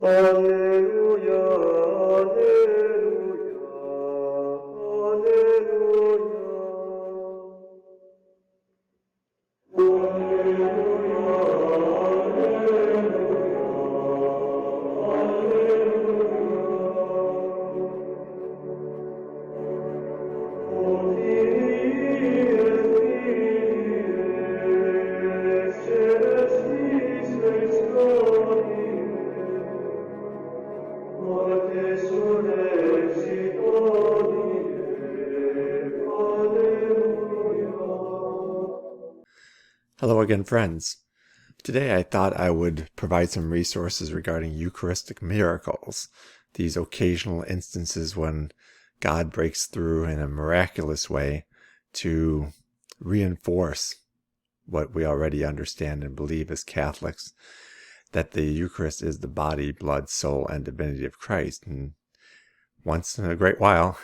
Alleluia, Alleluia, Alleluia. Hello again, friends. Today I thought I would provide some resources regarding Eucharistic miracles, these occasional instances when God breaks through in a miraculous way to reinforce what we already understand and believe as Catholics, that the Eucharist is the body, blood, soul, and divinity of Christ. And once in a great while,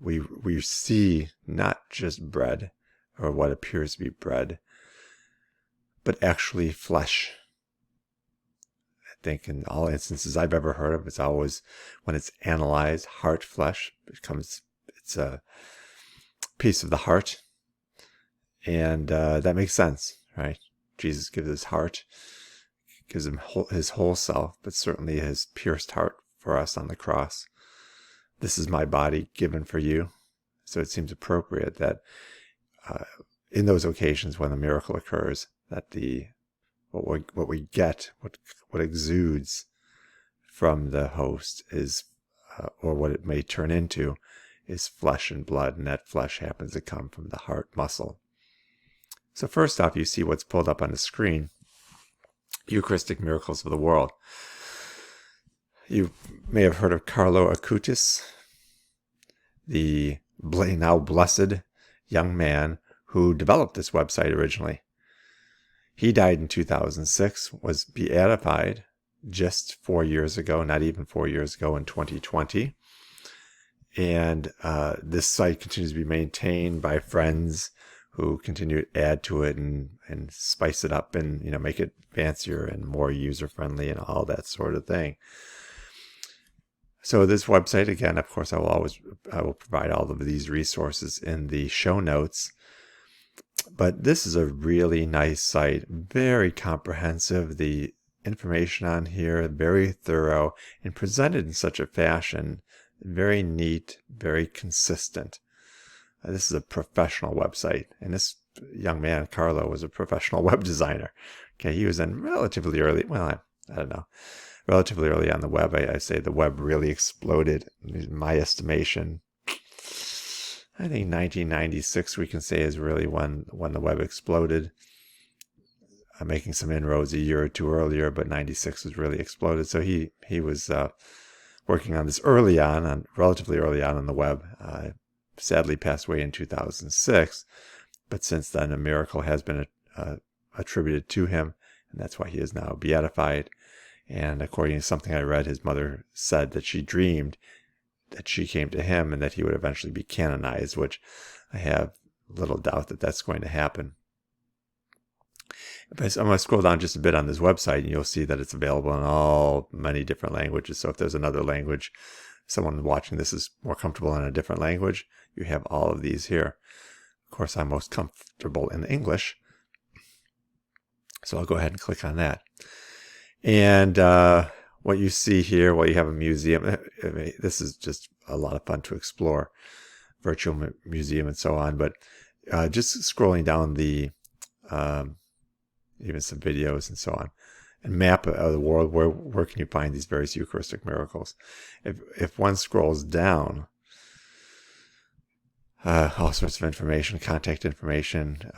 we see not just bread, or what appears to be bread, but actually flesh. I think in all instances I've ever heard of, it's always, when it's analyzed, heart flesh it's a piece of the heart. And that makes sense, right? Jesus gives his heart, gives him his whole self, but certainly his pierced heart for us on the cross. This is my body given for you. So it seems appropriate that in those occasions when the miracle occurs, that what we get, what exudes from the host is, or what it may turn into, is flesh and blood, and that flesh happens to come from the heart muscle. So first off, you see what's pulled up on the screen: Eucharistic miracles of the world. You may have heard of Carlo Acutis, the now blessed young man who developed this website originally. He died in 2006, was beatified just 4 years ago, not even 4 years ago, in 2020. And this site continues to be maintained by friends who continue to add to it and spice it up and make it fancier and more user-friendly and all that sort of thing. So this website, again, of course, I will provide all of these resources in the show notes. But this is a really nice site, very comprehensive. The information on here, very thorough, and presented in such a fashion, very neat, very consistent. This is a professional website, and this young man, Carlo, was a professional web designer. Okay, he was in relatively early, well, I don't know, relatively early on the web. I say the web really exploded, in my estimation. I think 1996 we can say is really when the web exploded. I'm making some inroads a year or two earlier, but 96 was really exploded. So he was working on this relatively early on the web. Sadly passed away in 2006, but since then a miracle has been attributed to him, and that's why he is now beatified. And according to something I read, his mother said that she dreamed that she came to him and that he would eventually be canonized, which I have little doubt that that's going to happen. But I'm going to scroll down just a bit on this website, and you'll see that it's available in many different languages. So if there's another language, someone watching this is more comfortable in a different language, you have all of these here. Of course, I'm most comfortable in English, so I'll go ahead and click on that. And what you see here, you have a museum. This is just a lot of fun to explore, virtual museum and so on. But just scrolling down the even some videos and so on, and map of the world, where can you find these various Eucharistic miracles? If one scrolls down, all sorts of information, contact information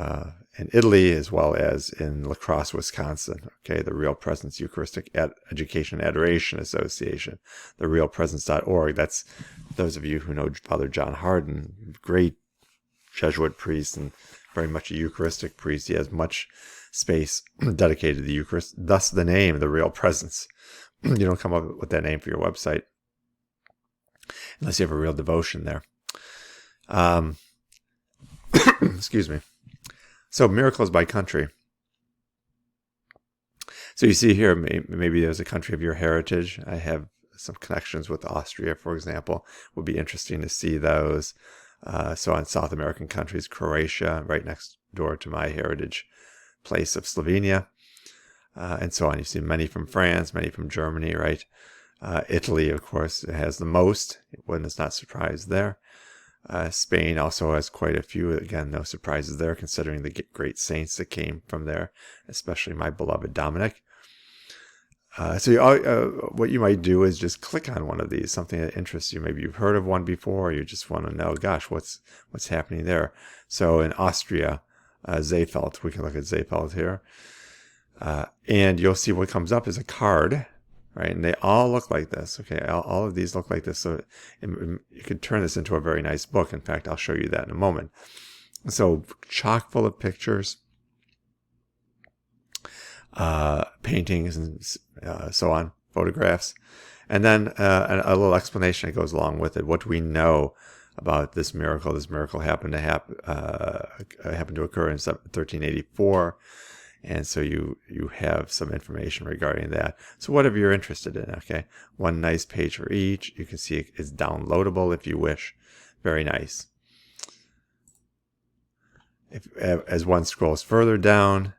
in Italy as well as in La Crosse, Wisconsin. Okay, the Real Presence Eucharistic Education and Adoration Association, the realpresence.org. That's those of you who know Father John Hardin, great Jesuit priest and very much a Eucharistic priest. He has much space dedicated to the Eucharist, thus the name, the Real Presence. You don't come up with that name for your website unless you have a real devotion there. Excuse me. So miracles by country. So you see here, maybe there's a country of your heritage. I have some connections with Austria, for example. Would be interesting to see those. So on South American countries, Croatia, right next door to my heritage place of Slovenia, and so on. You see many from France, many from Germany, right? Italy, of course, has the most. One is not surprised there. Spain also has quite a few. Again, no surprises there, considering the great saints that came from there, especially my beloved Dominic. What you might do is just click on one of these, something that interests you. Maybe you've heard of one before, or you just want to know, gosh, what's happening there. So in Austria, Seefeld, we can look at Seefeld here, and you'll see what comes up is a card, right? And they all look like this. Okay, all of these look like this. So you could turn this into a very nice book. In fact, I'll show you that in a moment. So chock full of pictures, paintings, and so on, photographs, and then a little explanation that goes along with it. What do we know about this miracle? This miracle happened to occur in 1384, and so you have some information regarding that. So whatever you're interested in, okay, one nice page for each. You can see it's downloadable if you wish. Very nice. As one scrolls further down,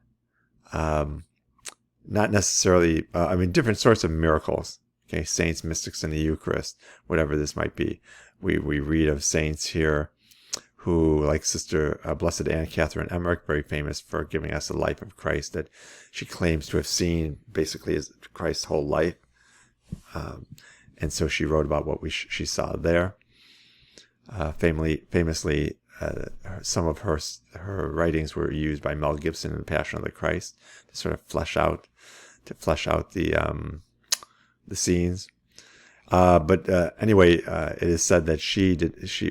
not necessarily, different sorts of miracles. Okay, saints, mystics, and the Eucharist, whatever this might be. We read of saints here who, like Sister Blessed Anne Catherine Emmerich, very famous for giving us the life of Christ that she claims to have seen basically as Christ's whole life. And so she wrote about what she saw there. Famously, some of her writings were used by Mel Gibson in The Passion of the Christ to sort of flesh out the scenes. Anyway, it is said that she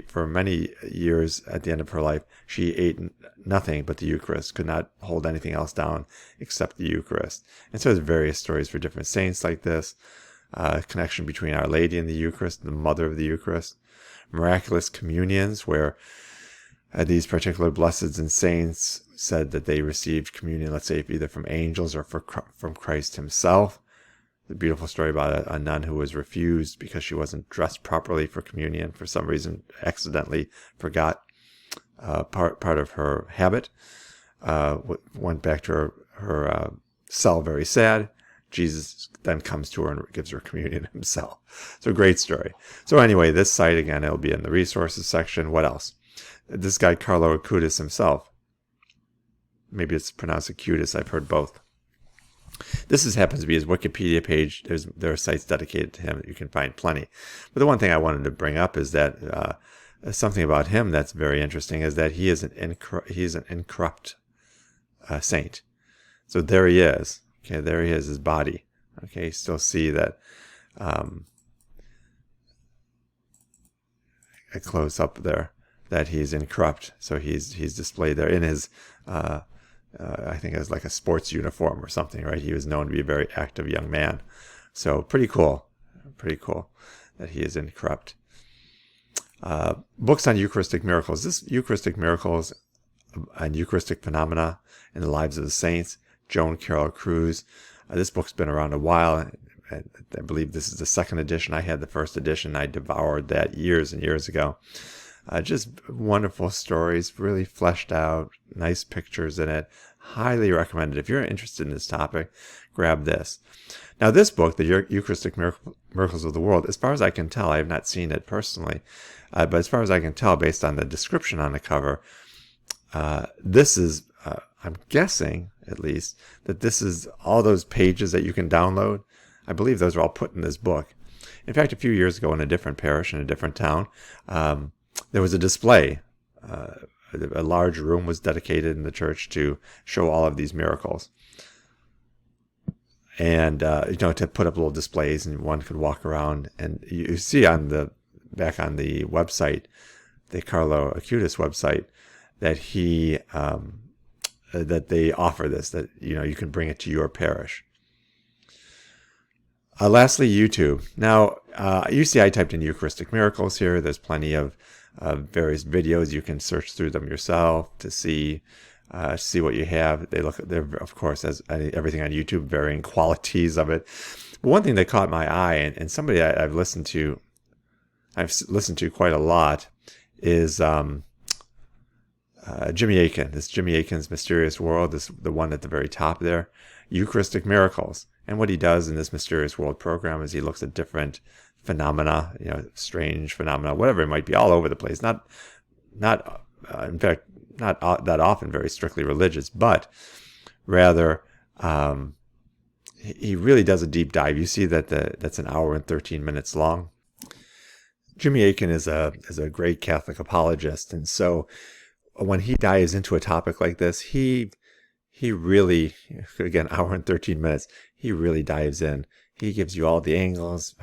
for many years at the end of her life, she ate nothing but the Eucharist, could not hold anything else down except the Eucharist. And so there's various stories for different saints like this, connection between Our Lady and the Eucharist, the Mother of the Eucharist, miraculous communions where these particular blesseds and saints said that they received communion, let's say either from angels or from Christ himself. The beautiful story about a nun who was refused because she wasn't dressed properly for communion, for some reason accidentally forgot part of her habit, went back to her cell very sad. Jesus then comes to her and gives her communion himself. So great story. So anyway, this site, again, it'll be in the resources section. What else? This guy, Carlo Acutis himself. Maybe it's pronounced Acutis. I've heard both. This happens to be his Wikipedia page. There are sites dedicated to him. You can find plenty. But the one thing I wanted to bring up is that something about him that's very interesting is that he is an incorrupt saint. So there he is. Okay, there he is, his body. Okay, you still see that a close up there that he's incorrupt. So he's displayed there in his I think as like a sports uniform or something, right? He was known to be a very active young man. So pretty cool that he is incorrupt. Books on Eucharistic miracles. This Eucharistic miracles and Eucharistic phenomena in the lives of the saints. Joan Carroll Cruz. This book's been around a while. I believe this is the second edition. I had the first edition. I devoured that years and years ago. Just wonderful stories, really fleshed out, nice pictures in it. Highly recommended. If you're interested in this topic, grab this. Now, this book, The Eucharistic Miracles of the World, as far as I can tell, I have not seen it personally, but as far as I can tell, based on the description on the cover, this is, I'm guessing, at least, that this is all those pages that you can download. I believe those are all put in this book. In fact, a few years ago in a different parish, in a different town, there was a display. A large room was dedicated in the church to show all of these miracles. And, to put up little displays, and one could walk around. And you see back on the website, the Carlo Acutis website, that that they offer this, that, you can bring it to your parish. Lastly, YouTube. Now, you see I typed in Eucharistic miracles here. There's plenty of various videos. You can search through them yourself to see see what you have. They're of course, as everything on YouTube, varying qualities of it. But one thing that caught my eye, and somebody I've listened to quite a lot, is Jimmy Akin. This Jimmy Akin's Mysterious World, is the one at the very top there, Eucharistic Miracles. And what he does in this Mysterious World program is he looks at different phenomena, strange phenomena, whatever it might be, all over the place. In fact, not that often very strictly religious, but rather he really does a deep dive. You see that that's an hour and 13 minutes long. Jimmy Akin is a great Catholic apologist, and so when he dives into a topic like this, he really, again, hour and 13 minutes, he really dives in. He gives you all the angles,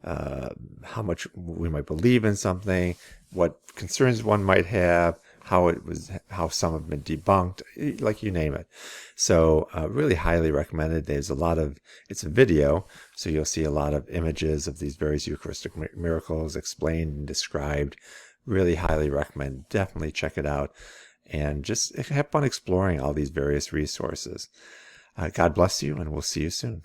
how much we might believe in something, what concerns one might have, how some have been debunked, like you name it. So really highly recommended. It's a video, so you'll see a lot of images of these various Eucharistic miracles explained and described. Really highly recommend. Definitely check it out and just have fun exploring all these various resources. God bless you, and we'll see you soon.